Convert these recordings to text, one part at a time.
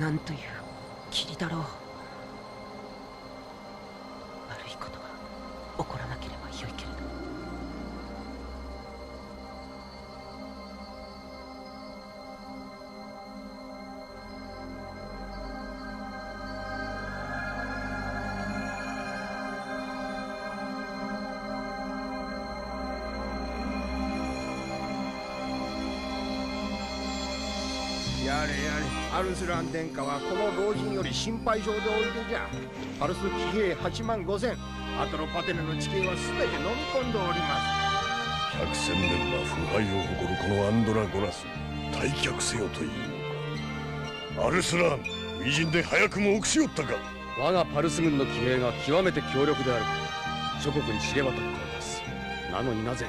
なんという霧だろう。悪いことが起こらなければよいけれど。やれやれ、アルスラン殿下はこの老人より心配性でおいでじゃ。パルス騎兵8万5千、アトロパテネの地形は全て飲み込んでおります。百戦錬磨腐敗を誇るこのアンドラゴラス、退却せよというのか。アルスラン、偉人で早くも臆しよったか。我がパルス軍の騎兵が極めて強力である諸国に知れ渡っております。なのになぜ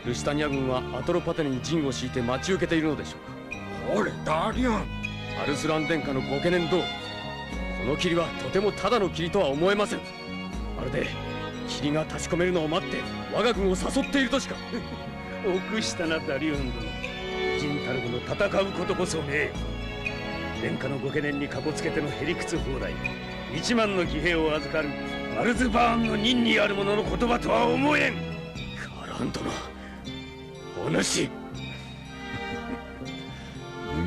ルシタニア軍はアトロパテネに陣を敷いて待ち受けているのでしょうか。おれダーリオン、アルスラン殿下のご懸念通り、この霧はとてもただの霧とは思えません。まるで霧が立ち込めるのを待って我が軍を誘っているとしか。臆したなダリオン殿、人たる者戦うことこそね。殿下のご懸念にかこつけてのへりくつ放題、1万の騎兵を預かるマルズバーンの任にある者の言葉とは思えん。カラン殿、お主。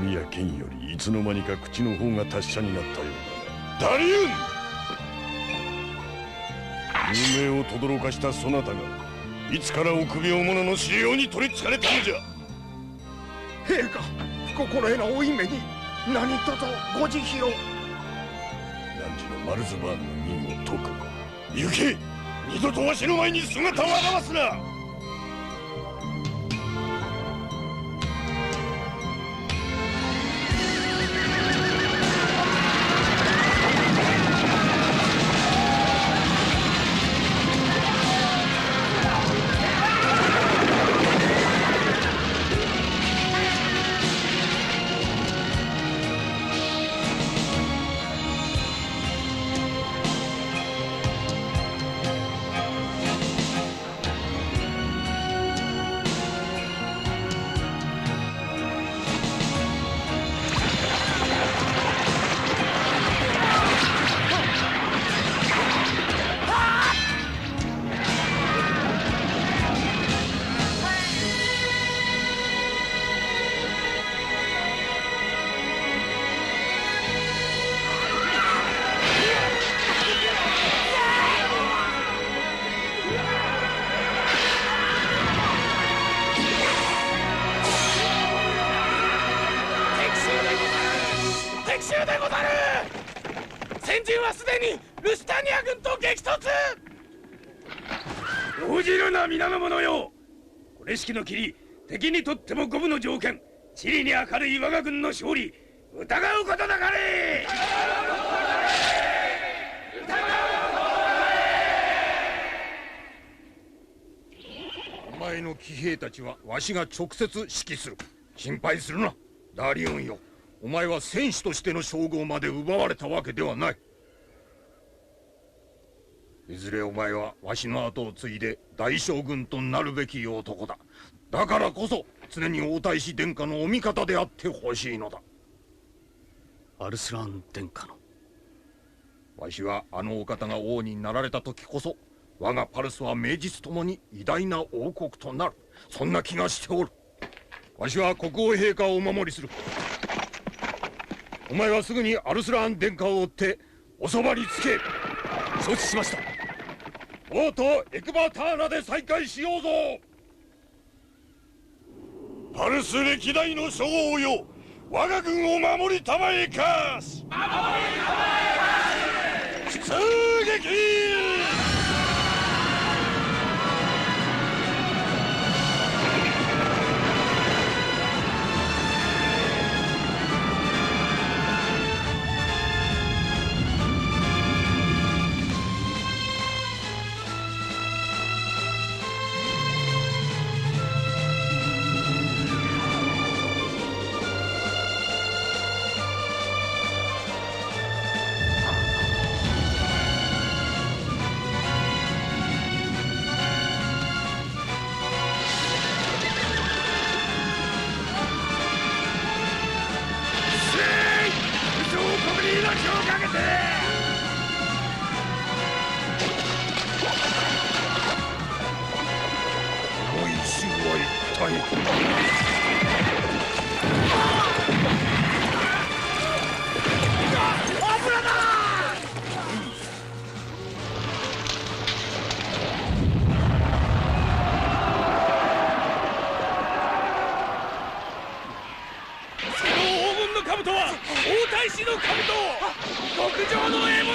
弓や剣よりいつの間にか口の方が達者になったようだな。ダリウン、有名を轟かしたそなたがいつから臆病者の資料に取りつかれたのじゃ。陛下、不心得な負い目に何とぞご慈悲を。汝のマルズバーンの任を解く。行け、二度とわしの前に姿を現すな。先陣はすでにルシタニア軍と激突。応じるな皆の者よ。これしきの霧、敵にとっても五分の条件。地理に明るい我が軍の勝利、疑うことなかれ。お前の騎兵たちはわしが直接指揮する。心配するなダーリオンよ。お前は戦士としての称号まで奪われたわけではない。いずれお前はわしの後を継いで大将軍となるべき男だ。だからこそ常に王太子殿下のお味方であってほしいのだ。アルスラン殿下の。わしはあのお方が王になられた時こそ我がパルスは名実ともに偉大な王国となる、そんな気がしておる。わしは国王陛下をお守りする。お前はすぐにアルスラーン殿下を追っておそばにつけ。承知しました。王とエクバターナで再会しようぞ。パルス歴代の将王よ、我が軍を守りたまえかす。守りたまえかす。出撃。この一瞬は一体。大使の兜、極上の獲物。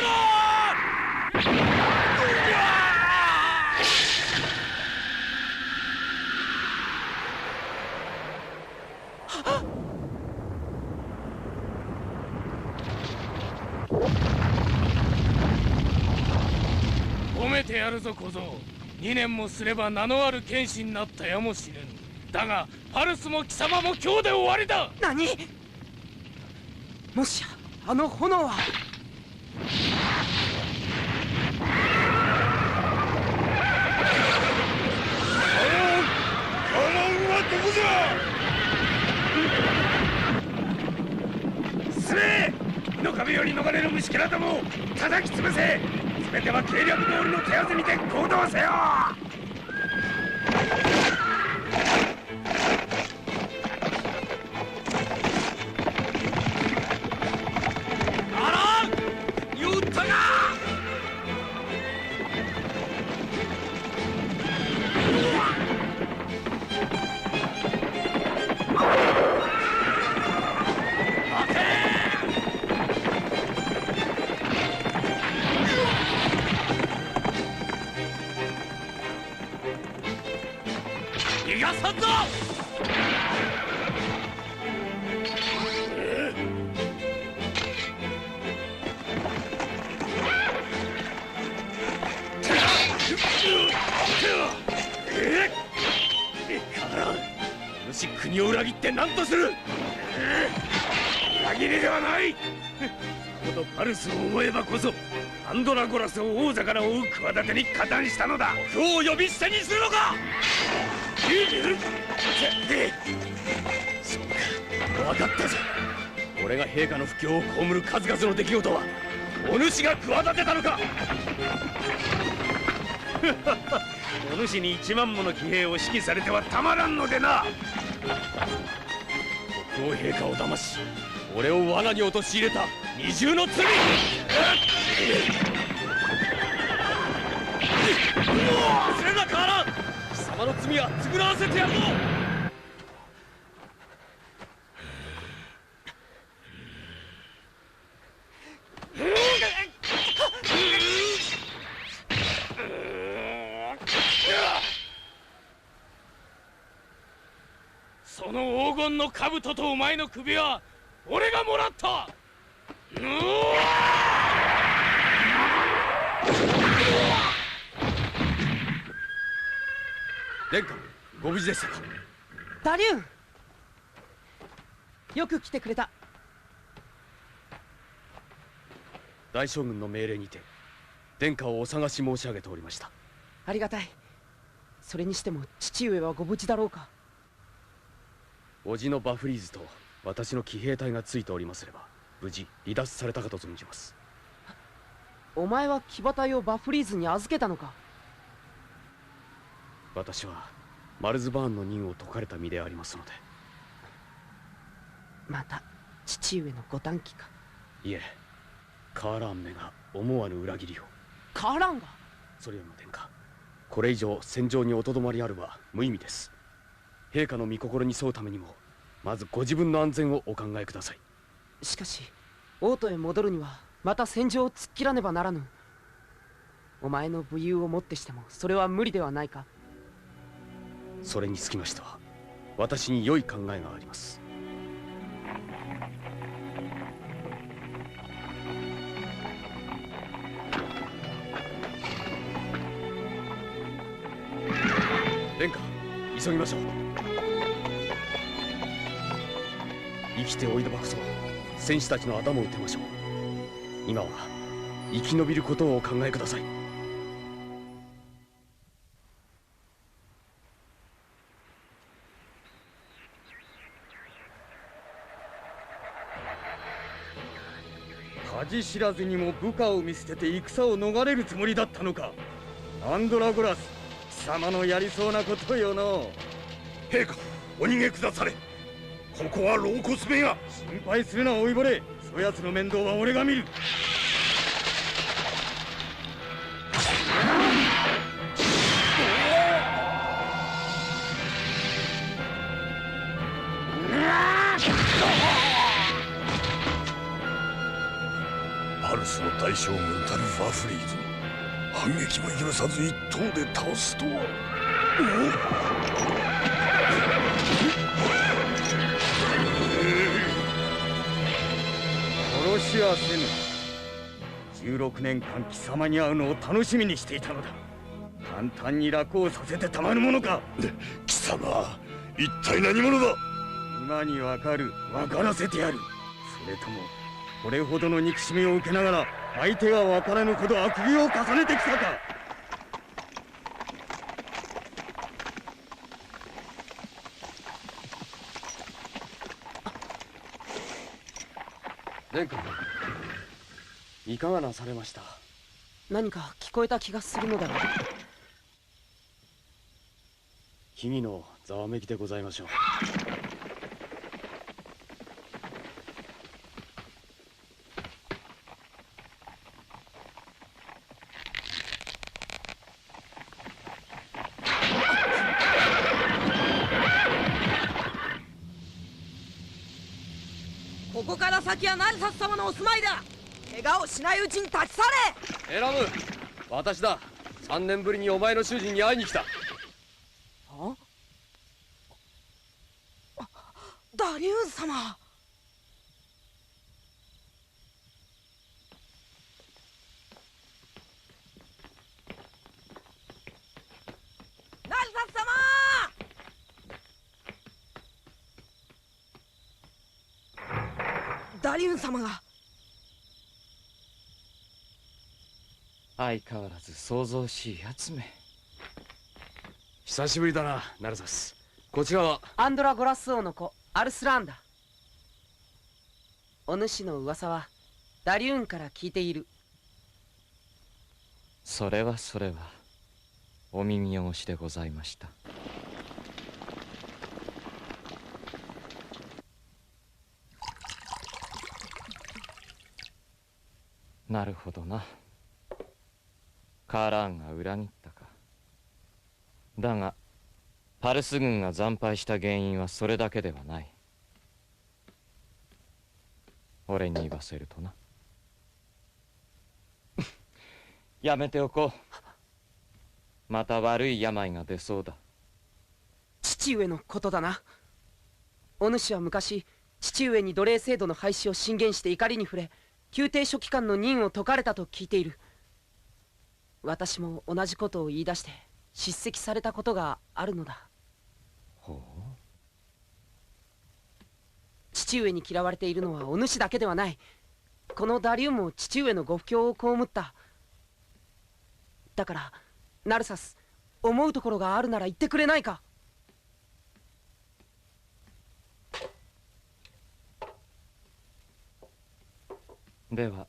褒めてやるぞ小僧。2年もすれば名のある剣士になったやもしれぬ。だがパルスも貴様も今日で終わりだ。何？もしやあの炎は。アランはどこじゃ。進め。の壁より逃れる虫けらども叩き潰せ。全ては計略通りの手はずにて行動せよ。逃がさんぞ。主国を裏切って何とする。裏切りではない。このパルスを覚えばこそアンドラゴラスを王座から追う企てに加担したのだ。今日呼び捨てにするのか。そうか、分かったぞ。俺が陛下の不興を被る数々の出来事はお主が企てたのか。お主に1万もの騎兵を指揮されてはたまらんのでな。国王陛下を騙し俺を罠に陥れた二重の罪。忘れなかな。貴様の罪は償わせてやろう。その黄金の兜とお前の首は俺がもらった。殿下、ご無事でしたか。ダリューン、よく来てくれた。大将軍の命令にて殿下をお探し申し上げておりました。ありがたい。それにしても父上はご無事だろうか。叔父のバフリーズと私の騎兵隊がついておりますれば無事離脱されたかと存じます。お前は騎馬隊をバフリーズに預けたのか。私はマルズバーンの任を解かれた身でありますので。また父上のご短気か。いえ、カーランメが思わぬ裏切りを。カーランが。それよりも殿下、これ以上戦場におとどまりあるは無意味です。陛下の御心に沿うためにもまずご自分の安全をお考えください。しかし王都へ戻るにはまた戦場を突っ切らねばならぬ。お前の武勇をもってしてもそれは無理ではないか。それにつきましては私に良い考えがあります。殿下、急ぎましょう。生きておいでばこそ戦士たちの頭を打てましょう。今は生き延びることをお考えください。恥知らずにも部下を見捨てて戦を逃れるつもりだったのか。アンドラゴラス、貴様のやりそうなことよの。陛下、お逃げくだされ。ここは老骨めが。心配するな老いぼれ、そやつの面倒は俺が見る。パルスの大将軍タルファ・フリーズに反撃も許さず一刀で倒すとは。殺しはせぬ。16年間貴様に会うのを楽しみにしていたのだ。簡単に楽をさせてたまるものか。貴様、一体何者だ。今にわかる。分からせてやる。それともこれほどの憎しみを受けながら相手が分からぬほど悪行を重ねてきたか。殿下、いかがなされました？何か聞こえた気がするのだが。木々のざわめきでございましょう。ここから先はナルサス様のお住まいだ。怪我をしないうちに立ち去れ。エラム、私だ。3年ぶりにお前の主人に会いに来た。ダリューン様。ナルサス様。ダリューン様が。相変わらず騒々しいやつめ。久しぶりだな、ナルサス。こちらはアンドラゴラス王の子アルスラーンだ。お主の噂はダリューンから聞いている。それはお耳汚しでございました。なるほどな。カーラーンが裏切ったか。だがパルス軍が惨敗した原因はそれだけではない。俺に言わせるとな。やめておこう。また悪い病が出そうだ。父上のことだな。お主は昔父上に奴隷制度の廃止を進言して怒りに触れ、宮廷書記官の任を解かれたと聞いている。私も同じことを言い出して叱責されたことがあるのだ。ほう。父上に嫌われているのはお主だけではない。このダリューンも父上のご不興を被った。だからナルサス、思うところがあるなら言ってくれないか。では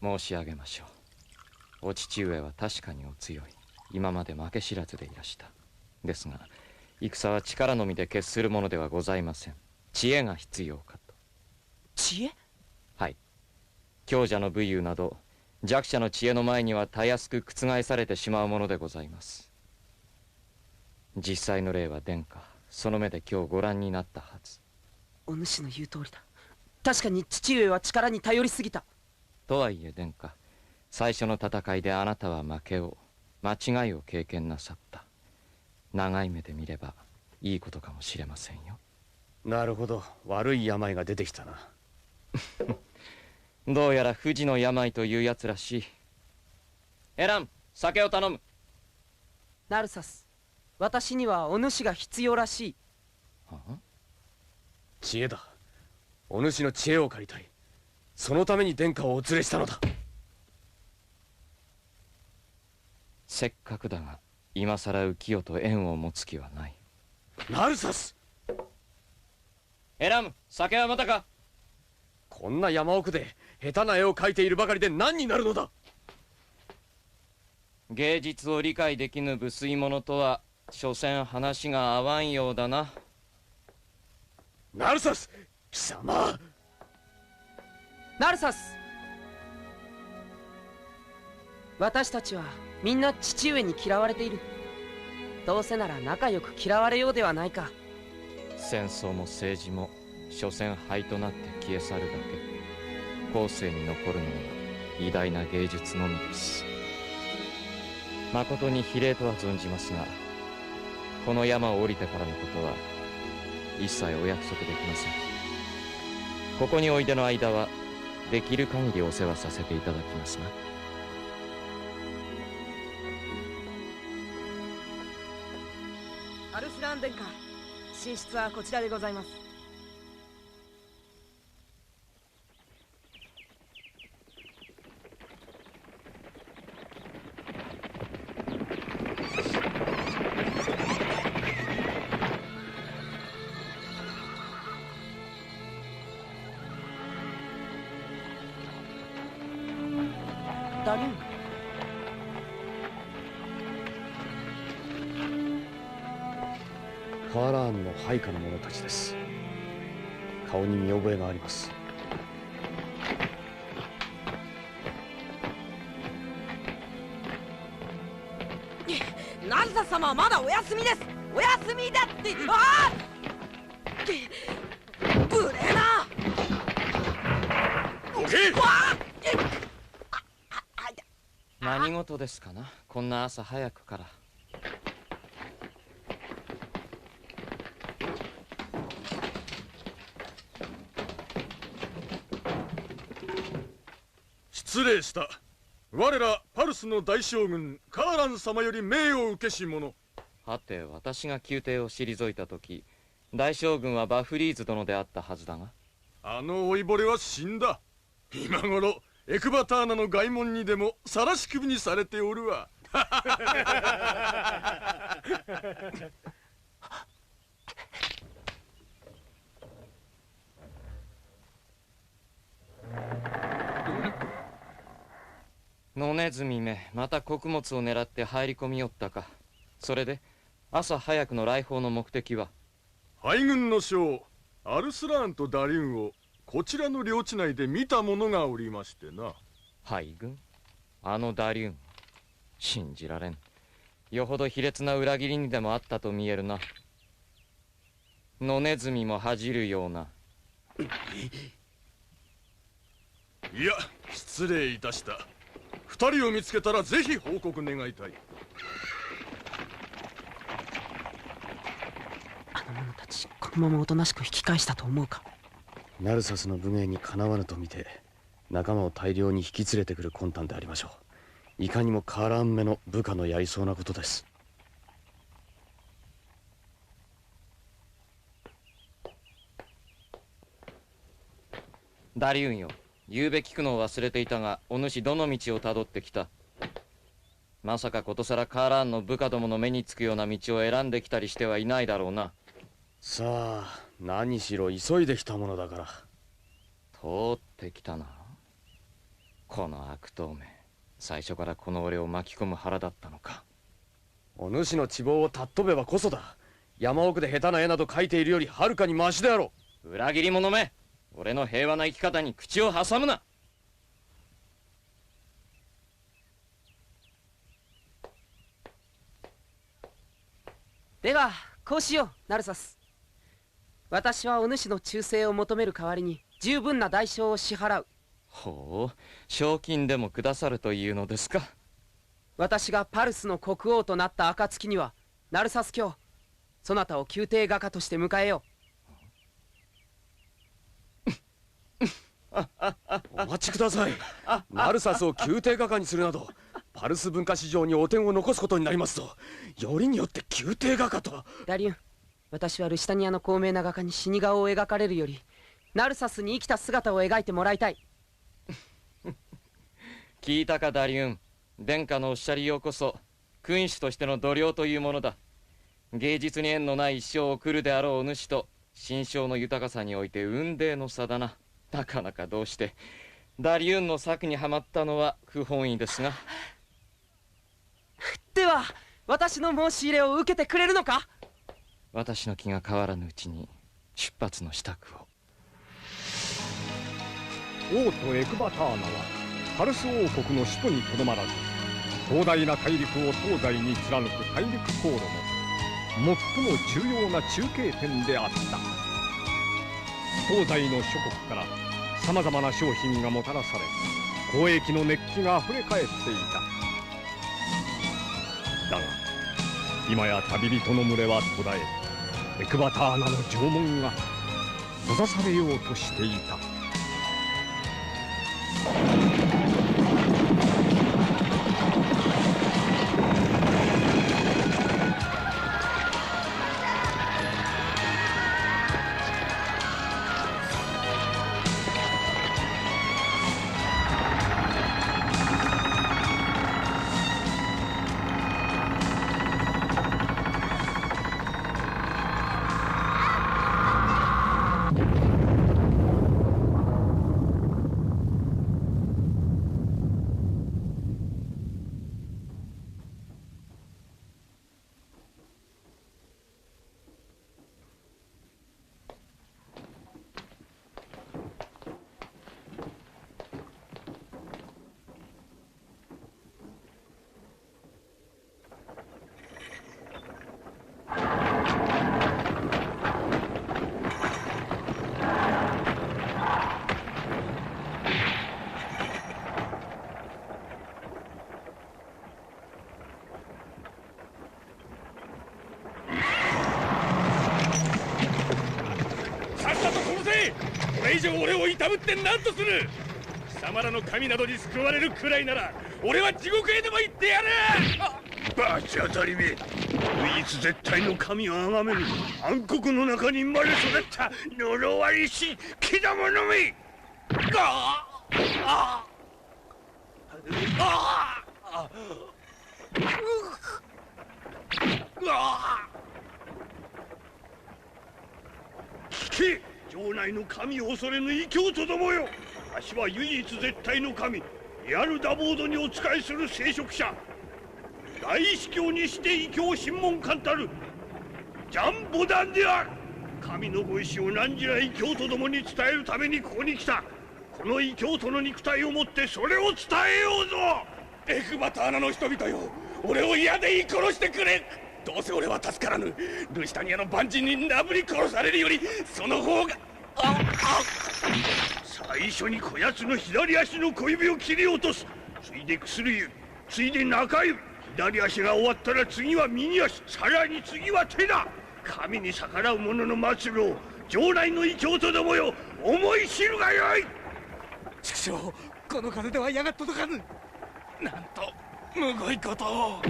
申し上げましょう。お父上は確かにお強い。今まで負け知らずでいらした。ですが戦は力のみで決するものではございません。知恵が必要かと。知恵？はい。強者の武勇など弱者の知恵の前にはたやすく覆されてしまうものでございます。実際の例は殿下その目で今日ご覧になったはず。お主の言う通りだ。確かに父上は力に頼りすぎた。とはいえ殿下、最初の戦いであなたは負けを、間違いを経験なさった。長い目で見ればいいことかもしれませんよ。なるほど、悪い病が出てきたな。どうやら不治の病というやつらしい。エラン、酒を頼む。ナルサス、私にはお主が必要らしい。はあ、知恵だ。お主の知恵を借りたい。そのために殿下をお連れしたのだ。せっかくだが今さら浮世と縁を持つ気はない。ナルサス。エラム、酒はまたか。こんな山奥で下手な絵を描いているばかりで何になるのだ。芸術を理解できぬ無粋者とは所詮話が合わんようだな。ナルサス貴様。ナルサス、私たちはみんな父上に嫌われている。どうせなら仲良く嫌われようではないか。戦争も政治も所詮灰となって消え去るだけ。後世に残るのは偉大な芸術のみです。誠に非礼とは存じますが、この山を降りてからのことは一切お約束できません。ここにおいでの間はできる限りお世話させていただきますが。アルスラーン殿下、寝室はこちらでございます。ダリン、カーラーンの配下の者たちです。顔に見覚えがあります。ナルサス様はまだお休みです。お休みだって。ああ、無礼な。どけ。何事ですかな、こんな朝早くから。失礼した。我らパルスの大将軍カーラン様より命を受けし者。はて、私が宮廷を退いた時、大将軍はバフリーズ殿であったはずだが。あの老いぼれは死んだ。今頃エクバターナの外門にでも晒し首にされておるわ。野ネズミめ、また穀物を狙って入り込みよったか。それで朝早くの来訪の目的は？敗軍の将アルスラーンとダリュンをこちらの領地内で見た者がおりましてな。敗軍？あのダリュン、信じられん。よほど卑劣な裏切りにでもあったと見えるな。野ネズミも恥じるような。いや、失礼いたした。二人を見つけたらぜひ報告願いたい。あの者たちこのままおとなしく引き返したと思うか。ナルサスの武芸にかなわぬと見て仲間を大量に引き連れてくる魂胆でありましょう。いかにもカーラン目の部下のやりそうなことです。ダリュンよ、言うべきくのを忘れていたが、お主どの道をたどってきた？まさかことさらカーラーンの部下どもの目につくような道を選んできたりしてはいないだろうな。さあ何しろ急いできたものだから。通ってきたな。この悪党め、最初からこの俺を巻き込む腹だったのか。お主の地望を尊べばこそだ。山奥で下手な絵など描いているよりはるかにマシであろう。裏切り者め、俺の平和な生き方に口を挟むな。ではこうしよう、ナルサス。私はお主の忠誠を求める代わりに十分な代償を支払う。ほう、賞金でもくださるというのですか。私がパルスの国王となった暁にはナルサス卿、そなたを宮廷画家として迎えよう。お待ちください。ナルサスを宮廷画家にするなどパルス文化史上に汚点を残すことになりますぞ。よりによって宮廷画家とは。ダリュン、私はルシタニアの高名な画家に死に顔を描かれるよりナルサスに生きた姿を描いてもらいたい。聞いたかダリュン、殿下のおっしゃりようこそ君主としての度量というものだ。芸術に縁のない一生を送るであろうお主と心象の豊かさにおいて雲泥の差だな。なかなかどうしてダリューンの策にはまったのは不本意ですが。では私の申し入れを受けてくれるのか？私の気が変わらぬうちに出発の支度を。王都エクバターナはパルス王国の首都にとどまらず、広大な大陸を東西に貫く大陸航路の最も重要な中継点であった。東西の諸国からさまざまな商品がもたらされ、交易の熱気があふれ返っていた。だが今や旅人の群れは途絶え、エクバターナの城門が閉ざされようとしていた。これ以上俺をいたぶって何とする。貴様らの神などに救われるくらいなら俺は地獄へでも行ってやる。バチ当たりめ、唯一絶対の神を崇める暗黒の中に生まれ育った呪われし気だものめ。聞け、城内の神を恐れぬ異教徒どもよ。わしは唯一絶対の神ヤルダボードにお仕えする聖職者、大司教にして異教審問官たるジャンボダンである。神のご意志を何時ら異教徒どもに伝えるためにここに来た。この異教徒の肉体をもってそれを伝えようぞ。エクバターナの人々よ、俺を嫌で言い殺してくれ。どうせ俺は助からぬ。ルシタニアの万人になぶり殺されるよりその方が。最初にこやつの左足の小指を切り落とす。ついで薬指、ついで中指。左足が終わったら次は右足、さらに次は手だ。神に逆らう者の末路を城内の異教徒どもよ、思い知るがよい。畜生、この風では矢が届かぬ。なんとむごいことを。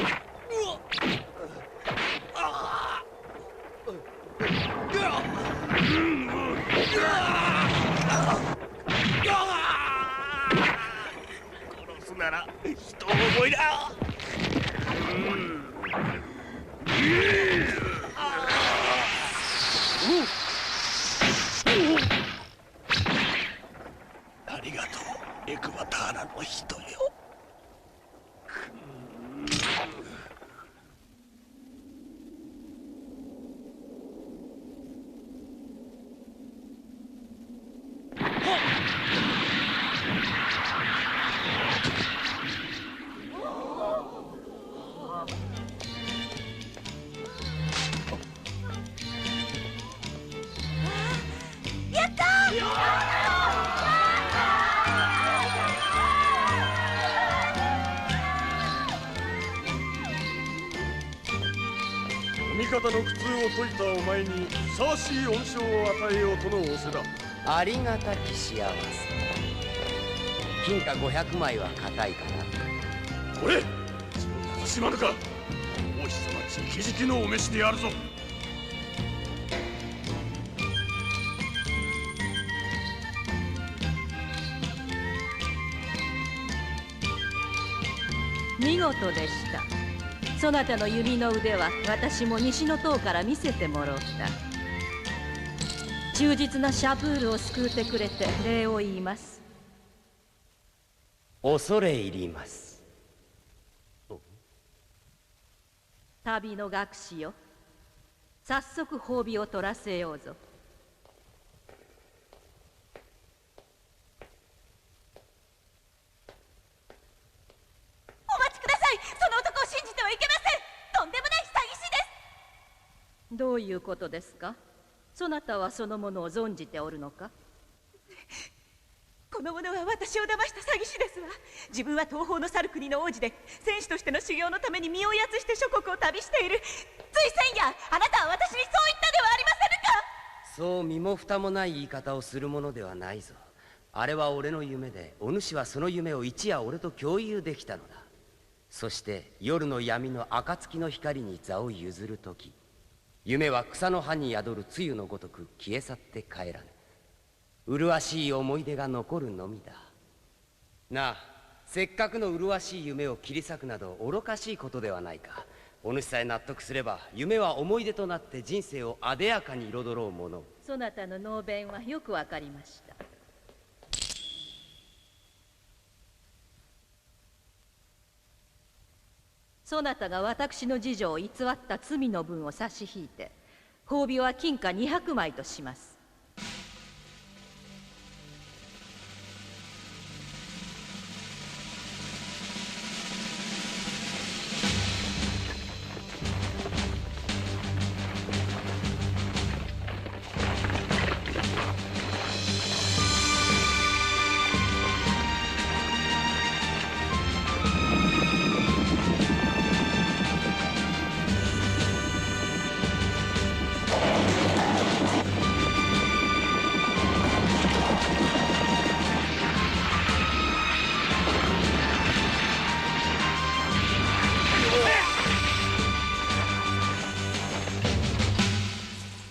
殺すなら人思いだ。ありがとう、エクバターナの人よ。味方の苦痛を解いたお前にふさわしい恩賞を与えようとの仰せだ。ありがたき幸せ。金貨500枚は固いかな。これしまぬか。王子様直々のお召しであるぞ。見事でした。そなたの弓の腕は私も西の塔から見せてもらった。忠実なシャプールを救うてくれて礼を言います。恐れ入ります。旅の学士よ、早速褒美を取らせようぞ。お待ちください。その男を信じてはいけません。とんでもない詐欺師です。どういうことですか？そなたはそのものを存じておるのか？この者は私を騙した詐欺師ですわ。自分は東方の去る国の王子で、戦士としての修行のために身をやつして諸国を旅している。つい先夜、あなたは私にそう言ったではありませぬか。そう身も蓋もない言い方をするものではないぞ。あれは俺の夢で、お主はその夢を一夜俺と共有できたのだ。そして夜の闇の暁の光に座を譲る時、夢は草の葉に宿る露のごとく消え去って帰らぬ。麗しい思い出が残るのみだ。なあ、せっかくの麗しい夢を切り裂くなど愚かしいことではないか。お主さえ納得すれば、夢は思い出となって人生を艶やかに彩ろうもの。そなたの能弁はよくわかりました。そなたが私の次女を偽った罪の分を差し引いて、褒美は金貨200枚とします。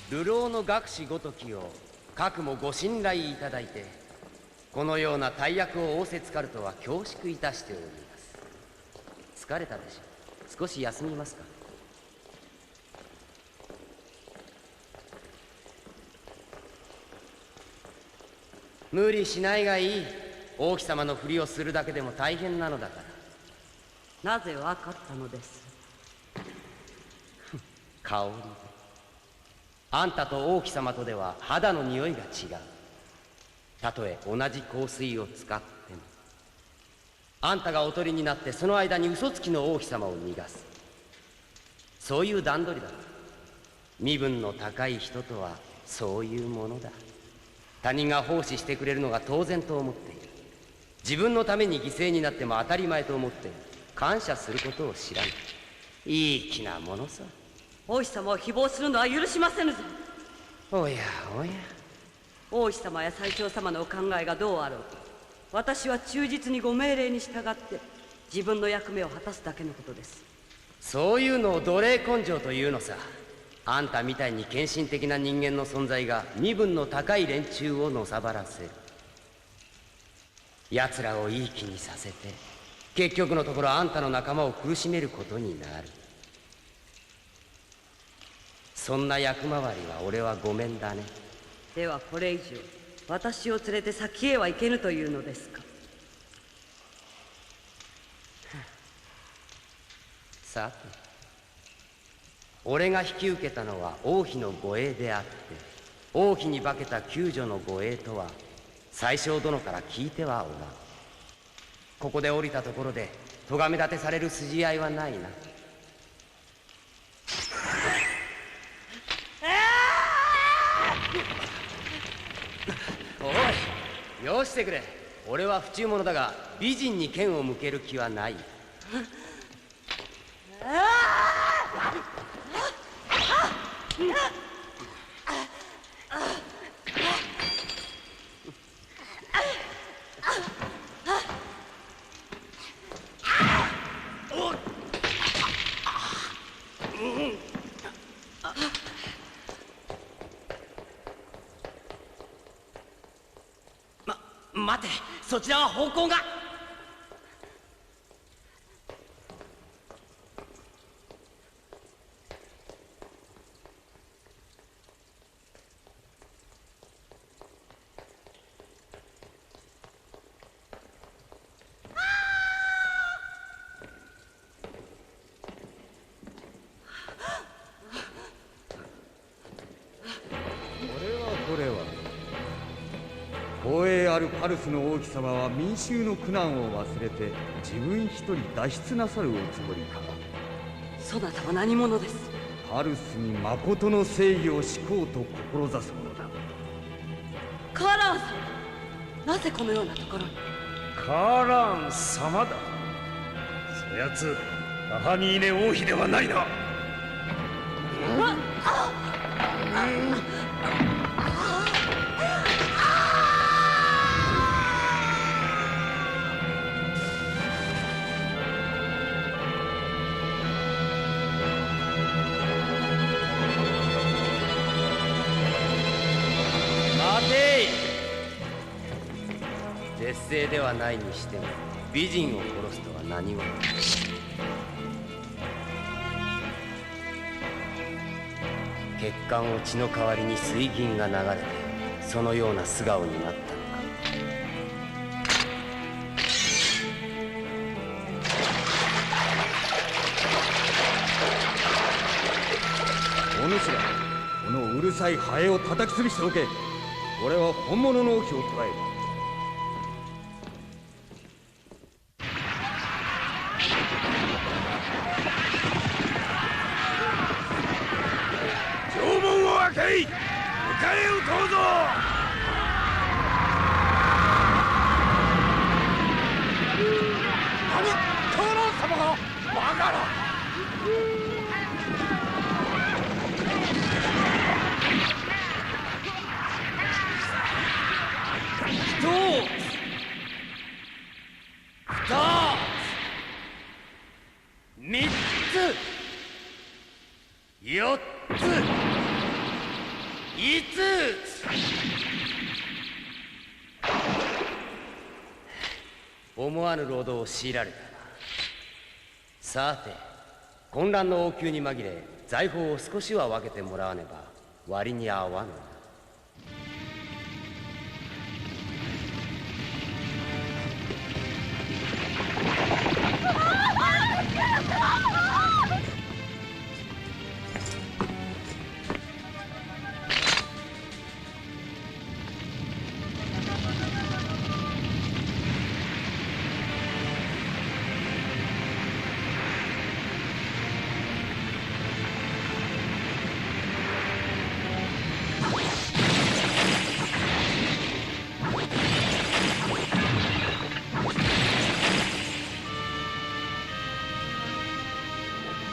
流浪の学士ごときをかくもご信頼いただいて、このような大役を仰せつかるとは恐縮いたしております。疲れたでしょう。少し休みますか。無理しないがいい。王妃様のふりをするだけでも大変なのだから。なぜわかったのです？香りで。あんたと王妃様とでは肌の匂いが違う。たとえ同じ香水を使っても、あんたがおとりになってその間に嘘つきの王妃様を逃がす、そういう段取りだ。身分の高い人とはそういうものだ。他人が奉仕してくれるのが当然と思っている。自分のために犠牲になっても当たり前と思って感謝することを知らない。いい気なものさ。王妃様を誹謗するのは許しませぬぞ。おやおや。王妃様や最長様のお考えがどうあろうと、私は忠実にご命令に従って自分の役目を果たすだけのことです。そういうのを奴隷根性というのさ。あんたみたいに献身的な人間の存在が身分の高い連中をのさばらせる。奴らをいい気にさせて、結局のところあんたの仲間を苦しめることになる。そんな役回りは俺はごめんだね。ではこれ以上私を連れて先へは行けぬというのですか。さて、俺が引き受けたのは王妃の護衛であって、王妃に化けた救助の護衛とは宰相殿から聞いてはおらん。ここで降りたところで咎め立てされる筋合いはないな。おい、よしてくれ。俺は不忠者だが美人に剣を向ける気はない。待て、そちらは方向が。あるパルスの王妃様は民衆の苦難を忘れて自分一人脱出なさるおつもりか。そなたは何者です？パルスに誠の正義を敷こうと志す者だ。カーラン様、なぜこのようなところに？カーラーン様だ。そやつナハニーネ王妃ではないな。待てい。絶世ではないにしても美人を殺すとは何事。血管を血の代わりに水銀が流れてそのような素顔になったのか。お主ら、このうるさいハエを叩き潰しておけ。俺は本物の王妃を捕らえる。城門を開けい。迎え撃とうぞ。何、カーラン様がバカな。3つ4つ5つ。思わぬ労働を強いられたな。さて、混乱の王宮に紛れ財宝を少しは分けてもらわねば割に合わぬな。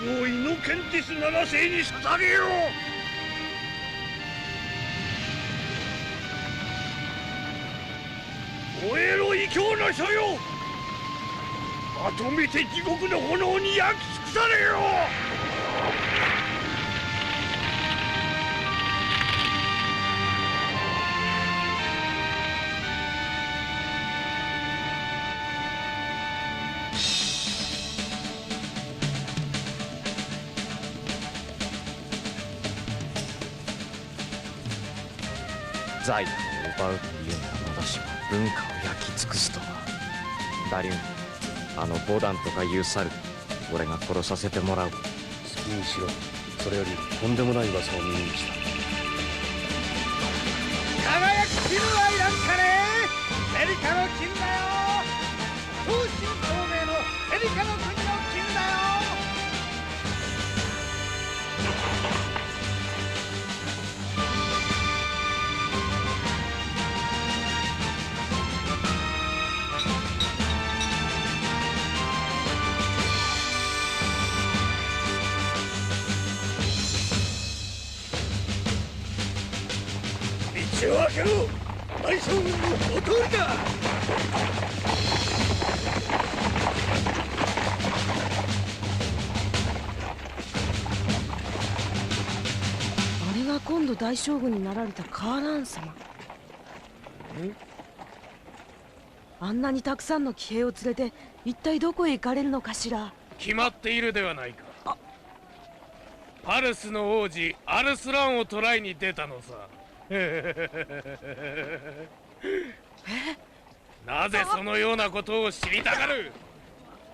もうイノケンティス7世に捧げよう。燃えろ異教の書よ。まとめて地獄の炎に焼き尽くされよ。財宝を奪うというなら私は文化を焼き尽くすとは。ダリュン、あのボダンとかいう猿、俺が殺させてもらう。好きにしろ。それよりとんでもない噂を耳にした。輝く金はいらんかね。セリカの金だよ。等身透明のセリカの国の金だよ。道を開けろ。大将軍のお通りだ。あれが今度大将軍になられたカーラーン様。あんなにたくさんの騎兵を連れて一体どこへ行かれるのかしら。決まっているではないか。パルスの王子アルスランを捕らえに出たのさ。なぜそのようなことを知りたがる。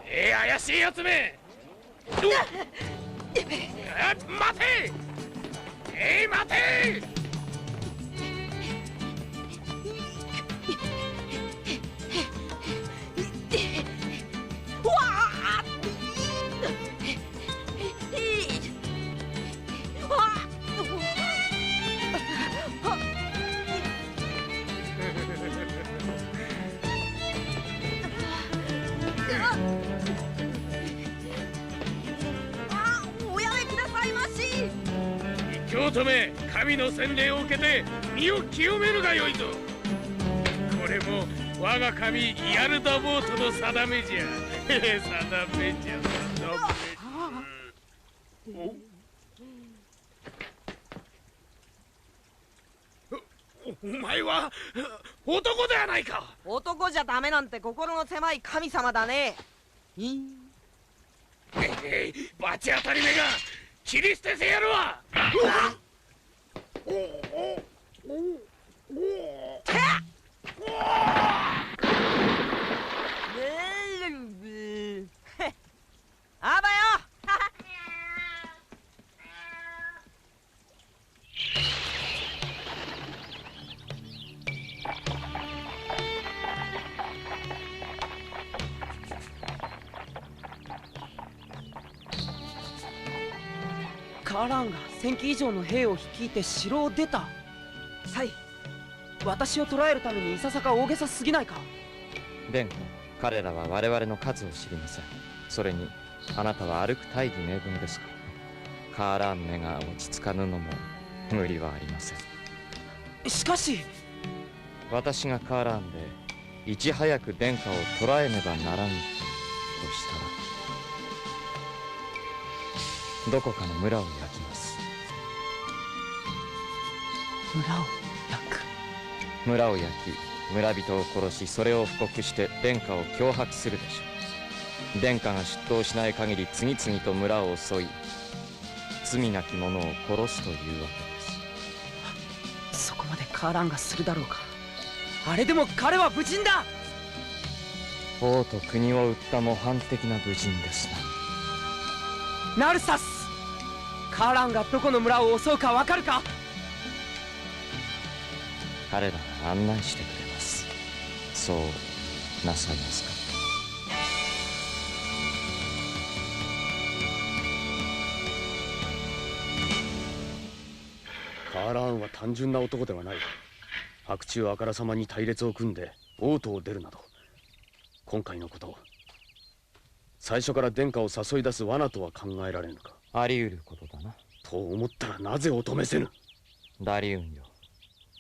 怪しいやつめ。待て。待て。おやめくださいまし。異教徒め、神の洗礼を受けて身を清めるがよいぞ。これも我が神イアルダボートの定めじゃ。定めじゃ。お前は男ではないか。男じゃダメなんて心の狭い神様だね。罰当たりめが切り捨ててやるわ。あばよ。カーランが1000機以上の兵を率いて城を出た。サイ、私を捕らえるためにいささか大げさすぎないか。殿下、彼らは我々の数を知りません。それにあなたは歩く大義名分ですから。カーラン目が落ち着かぬのも無理はありません。しかし私がカーランでいち早く殿下を捕らえねばならぬとしたら、どこかの村を焼きます。村を焼く。村を焼き、村人を殺し、それを布告して殿下を脅迫するでしょう。殿下が出頭しない限り次々と村を襲い、罪なき者を殺すというわけです。そこまでカーランがするだろうか。あれでも彼は武人だ。王と国を売った模範的な武人ですな。ナルサス、カーランがどこの村を襲うかわかるか。彼らが案内してくれます。そうなさいますか。カーラーンは単純な男ではない。白昼あからさまに隊列を組んで王都を出るなど、今回のこと最初から殿下を誘い出す罠とは考えられぬか。あり得ることだな。と思ったらなぜお止めせぬ。ダリウンよ、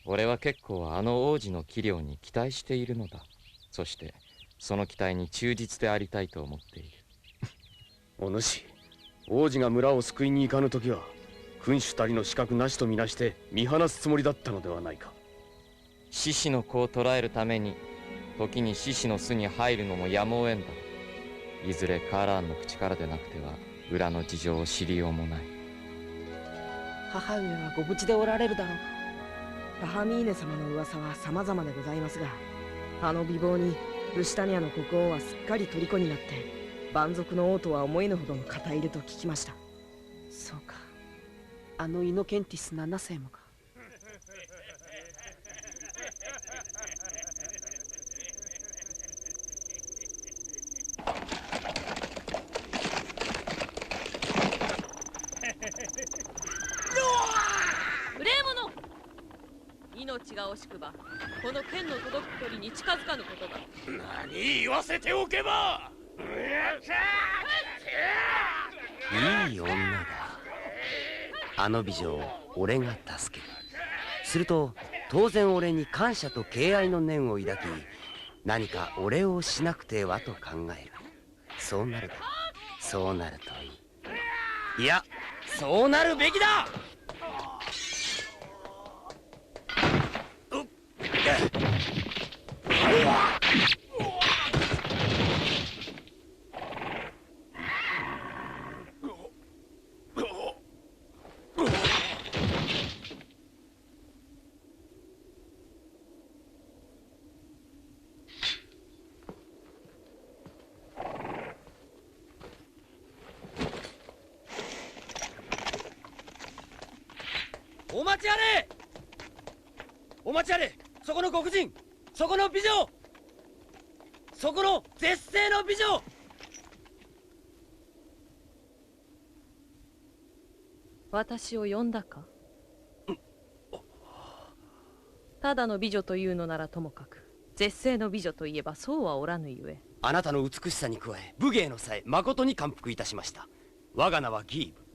俺は結構あの王子の器量に期待しているのだ。そしてその期待に忠実でありたいと思っている。お主、王子が村を救いに行かぬときは君主たりの資格なしとみなして見放すつもりだったのではないか。獅子の子を捕らえるために時に獅子の巣に入るのもやむを得んだ。いずれカーラーンの口からでなくては裏の事情を知りようもない。母上はご無事でおられるだろうか。ラハミーネ様の噂は様々でございますが、あの美貌にルシタニアの国王はすっかり虜になって蛮族の王とは思えぬほどの肩入れと聞きました。そうか、あのイノケンティス7世もか。無礼者！命が惜しくばこの剣の届く距離に近づかぬことだ。何言わせておけば。いい女だ。あの美女を俺が助ける。すると当然俺に感謝と敬愛の念を抱き、何かお礼をしなくてはと考える。そうなるといい。いや、そうなるべきだ。お待ちあれ！お待ちあれ！そこの黒人！そこの美女！そこの絶世の美女！私を呼んだか？ただの美女というのならともかく、絶世の美女といえばそうはおらぬゆえ。あなたの美しさに加え武芸のさえ誠に感服いたしました。我が名はギーブ。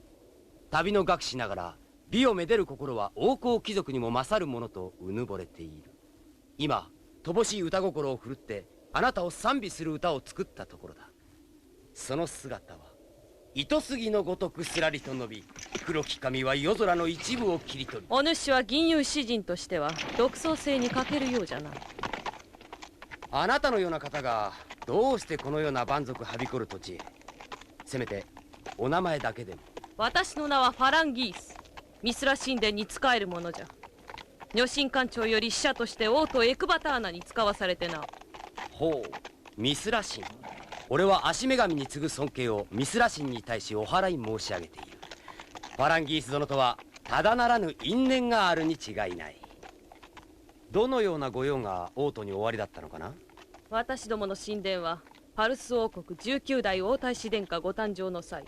旅の学士ながら美をめでる心は王侯貴族にも勝るものとうぬぼれている。今乏しい歌心を振るってあなたを賛美する歌を作ったところだ。その姿は糸杉のごとくすらりと伸び、黒き髪は夜空の一部を切り取る。お主は銀融詩人としては独創性に欠けるようじゃな。あなたのような方がどうしてこのような蛮族はびこる土地へ。せめてお名前だけでも。私の名はファランギース。ミスラ神殿に仕えるものじゃ。女神官庁より使者として王都エクバターナに使わされてな。ほう、ミスラ神。俺は足女神に次ぐ尊敬をミスラ神に対しお払い申し上げている。ファランギース殿とはただならぬ因縁があるに違いない。どのような御用が王都におありだったのかな。私どもの神殿はパルス王国19代王太子殿下ご誕生の際、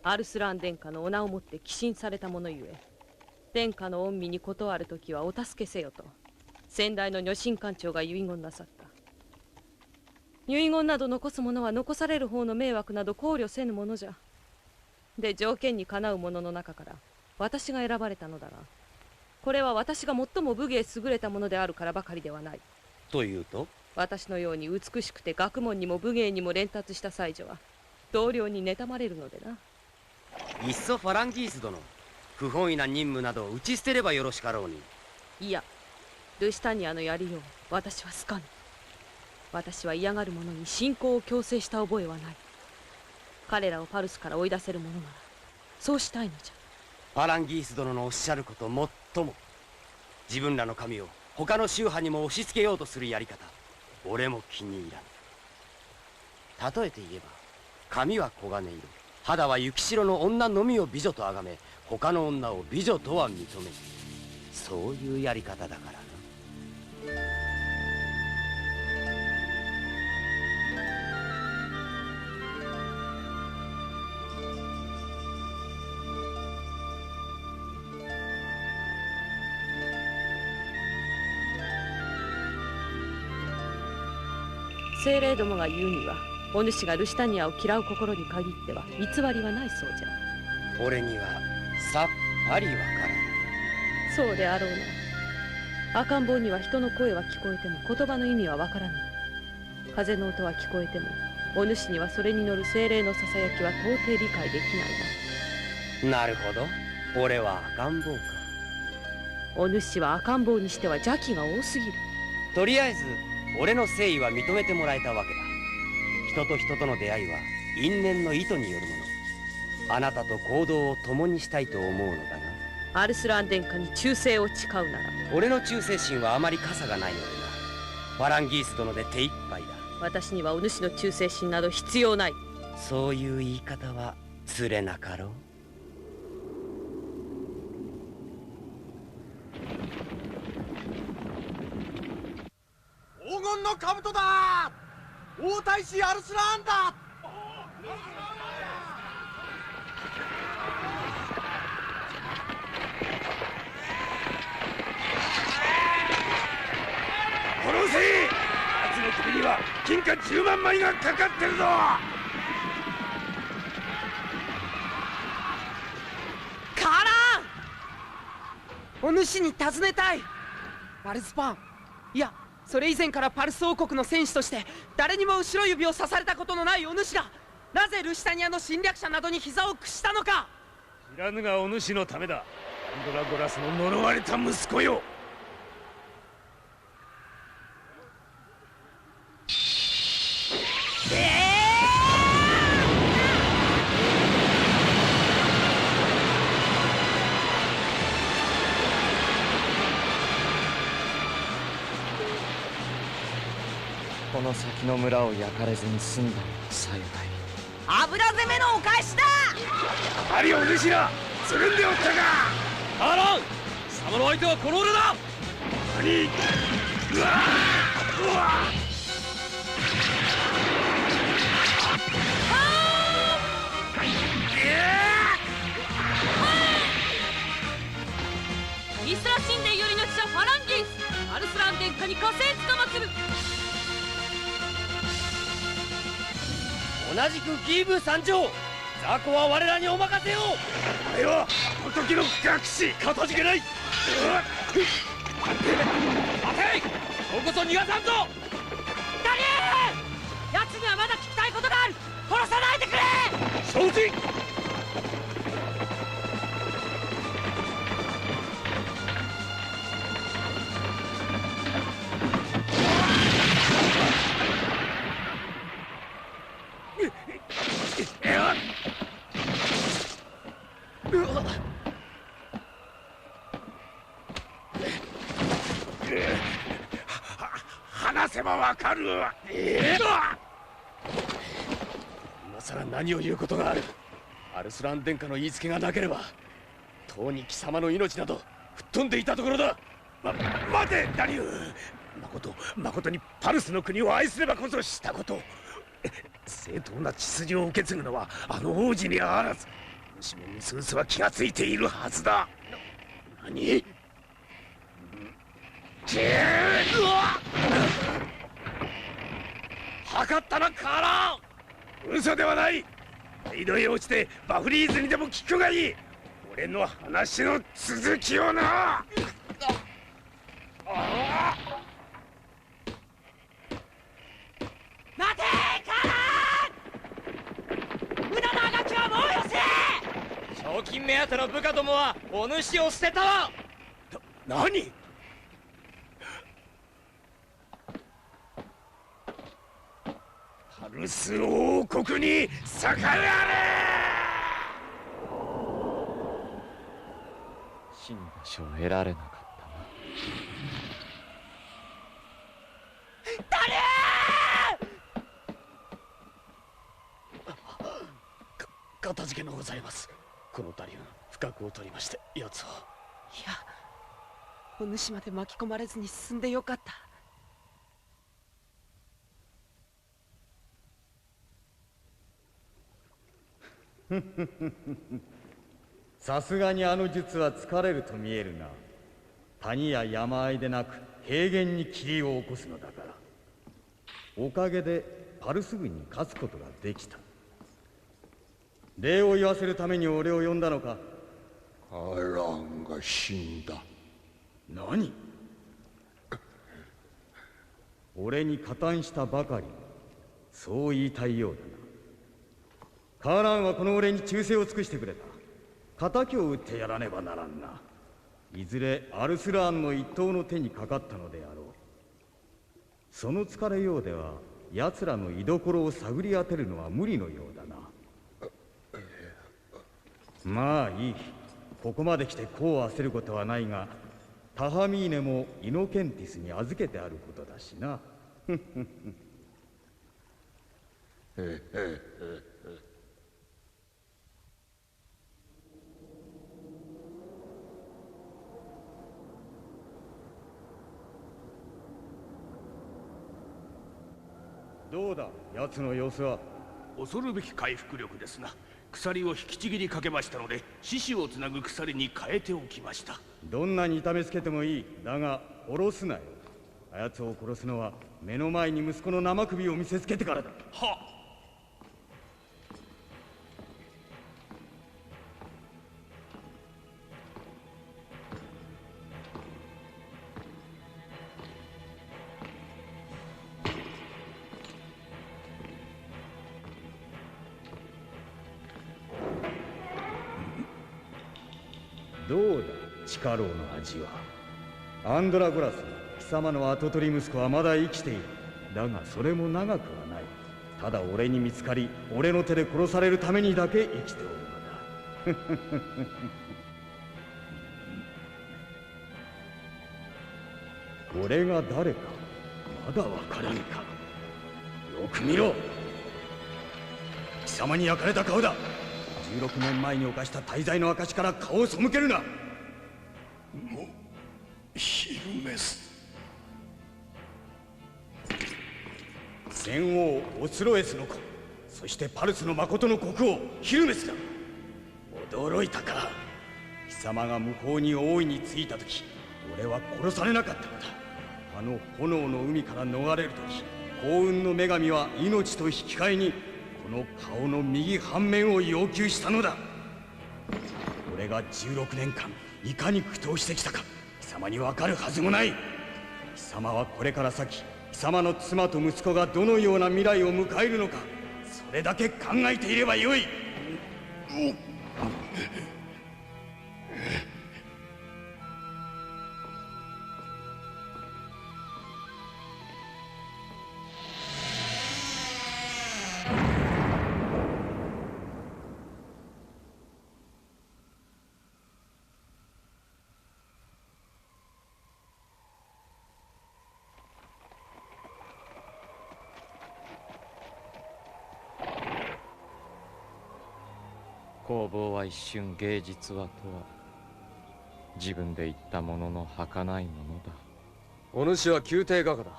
アルスラン殿下のお名をもって寄進されたものゆえ、殿下の御身に断るときはお助けせよと先代の女神官庁が遺言なさった。遺言など残すものは残される方の迷惑など考慮せぬものじゃ。で条件にかなうものの中から私が選ばれたのだが、これは私が最も武芸優れたものであるからばかりではない。というと、私のように美しくて学問にも武芸にも連達した才女は同僚に妬まれるのでな。いっそファランギース殿、不本意な任務など打ち捨てればよろしかろうに。いや、ルシタニアのやりよう私は好かぬ。私は嫌がる者に信仰を強制した覚えはない。彼らをパルスから追い出せるものならそうしたいのじゃ。ファランギース殿のおっしゃることもっとも。自分らの神を他の宗派にも押し付けようとするやり方、俺も気に入らん。例えて言えば、髪は黄金色、肌は雪白の女のみを美女と崇め、他の女を美女とは認めぬ。そういうやり方だからな。精霊どもが言うには、お主がルシタニアを嫌う心に限っては偽りはないそうじゃ。俺にはさっぱりわからん。そうであろうな。赤ん坊には人の声は聞こえても言葉の意味はわからぬ。風の音は聞こえてもお主にはそれに乗る精霊のささやきは到底理解できないな。なるほど、俺は赤ん坊か。お主は赤ん坊にしては邪気が多すぎる。とりあえず俺の誠意は認めてもらえたわけだ。人と人との出会いは因縁の意図によるもの。あなたと行動を共にしたいと思うのだが、アルスラン殿下に忠誠を誓うなら。俺の忠誠心はあまり傘がないのでな。ファランギース殿で手一杯だ。私にはお主の忠誠心など必要ない。そういう言い方はつれなかろう。黄金の兜だ。王太子アルスラーンだ。殺せ。奴の首には金貨10万枚がかかってるぞ。カーラン、お主に尋ねたい。パルスパン、いやそれ以前からパルス王国の戦士として誰にも後ろ指を刺されたことのないお主が、なぜルシタニアの侵略者などに膝を屈したのか。知らぬがお主のためだ。アンドラゴラスの呪われた息子よ。この先の村を焼かれずに済んだのさよなり。油攻めのお返しだ。やはりお主らつるんでおったか。アラン、貴様の相手はこの俺だ。何。うわうわ。ミスラ神殿よりの使者ファランギース、アルスラン殿下に加勢つかまつる。同じくギーブ参上。雑魚は我らにお任せよ。お前はあの時の学士かたじけない。待て、今日こそ逃がさんぞ。ダリー、奴にはまだ聞きたいことがある。殺さないでくれ。承知。話せばわかる。今さら何を言うことがある。アルスラン殿下の言いつけがなければとうに貴様の命など吹っ飛んでいたところだ。待てダリュー。誠にパルスの国を愛すればこそしたこと。正当な血筋を受け継ぐのはあの王子にあらず、主面にスースは気がついているはずだ。何？測ったなカーラン。嘘ではない。井戸へ落ちてバフリーズにでも聞くがいい。俺の話の続きをな。待てカーラン。無駄なあがきはもうよせ。賞金目当ての部下どもはお主を捨てたわ。何？パルス王国に逆られ。真の書を得られなかったな。かたじけのございます。このダリュン不覚を取りまして奴を。いや、お主まで巻き込まれずに進んでよかった。さすがにあの術は疲れると見えるな。谷や山あいでなく平原に霧を起こすのだから。おかげでパルス軍に勝つことができた。礼を言わせるために俺を呼んだのか。カーランが死んだ。何？俺に加担したばかり。そう言いたいようだな。カーランはこの俺に忠誠を尽くしてくれた。敵を討ってやらねばならんな。いずれアルスラーンの一党の手にかかったのであろう。その疲れようでは奴らの居所を探り当てるのは無理のようだな。まあいい。ここまで来てこう焦ることはないが、タハミーネもイノケンティスに預けてあることだしな。どうだ、奴の様子は。恐るべき回復力ですな。鎖を引きちぎりかけましたので、獅子をつなぐ鎖に変えておきました。どんなに痛めつけてもいい。だが殺すなよ。あやつを殺すのは目の前に息子の生首を見せつけてからだ。はっ。どうだ、地下牢の味は。アンドラゴラス、貴様の跡取り息子はまだ生きている。だがそれも長くはない。ただ俺に見つかり、俺の手で殺されるためにだけ生きておるのだ。俺が誰かまだわからんか。よく見ろ。貴様に焼かれた顔だ。16年前に犯した大罪の証から顔を背けるな。もうヒルメス。戦王オスロエスの子、そしてパルスの誠の国王ヒルメスだ。驚いたか。貴様が無法に王位に就いた時、俺は殺されなかったのだ。あの炎の海から逃れる時、幸運の女神は命と引き換えにここの顔の右半面を要求したのだ。俺が16年間いかに苦闘してきたか貴様にわかるはずもない。貴様はこれから先貴様の妻と息子がどのような未来を迎えるのか、それだけ考えていればよい。工房は一瞬、芸術はとは自分で言ったものの儚いものだ。お主は宮廷画家だ。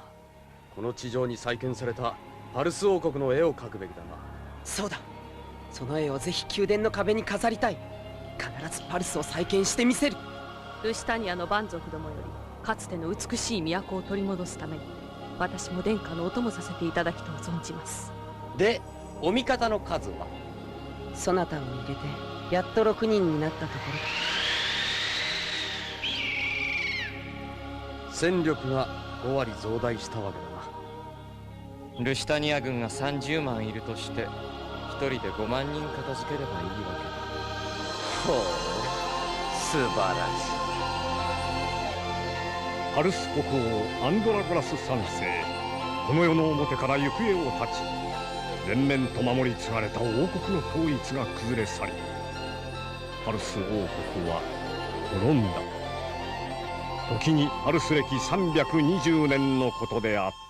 この地上に再建されたパルス王国の絵を描くべきだな。そうだ、その絵をぜひ宮殿の壁に飾りたい。必ずパルスを再建してみせる。ルシタニアの蛮族どもよりかつての美しい都を取り戻すために、私も殿下のお供させていただきと存じます。で、お味方の数は？そなたを入れてやっと6人になったところ。戦力が5割増大したわけだな。ルシタニア軍が30万いるとして1人で5万人片付ければいいわけだ。ほう、素晴らしい。パルス国王アンドラゴラス3世、この世の表から行方を絶ち、連綿と守り継がれた王国の統一が崩れ去り、パルス王国は滅んだ。時にパルス歴320年のことであった。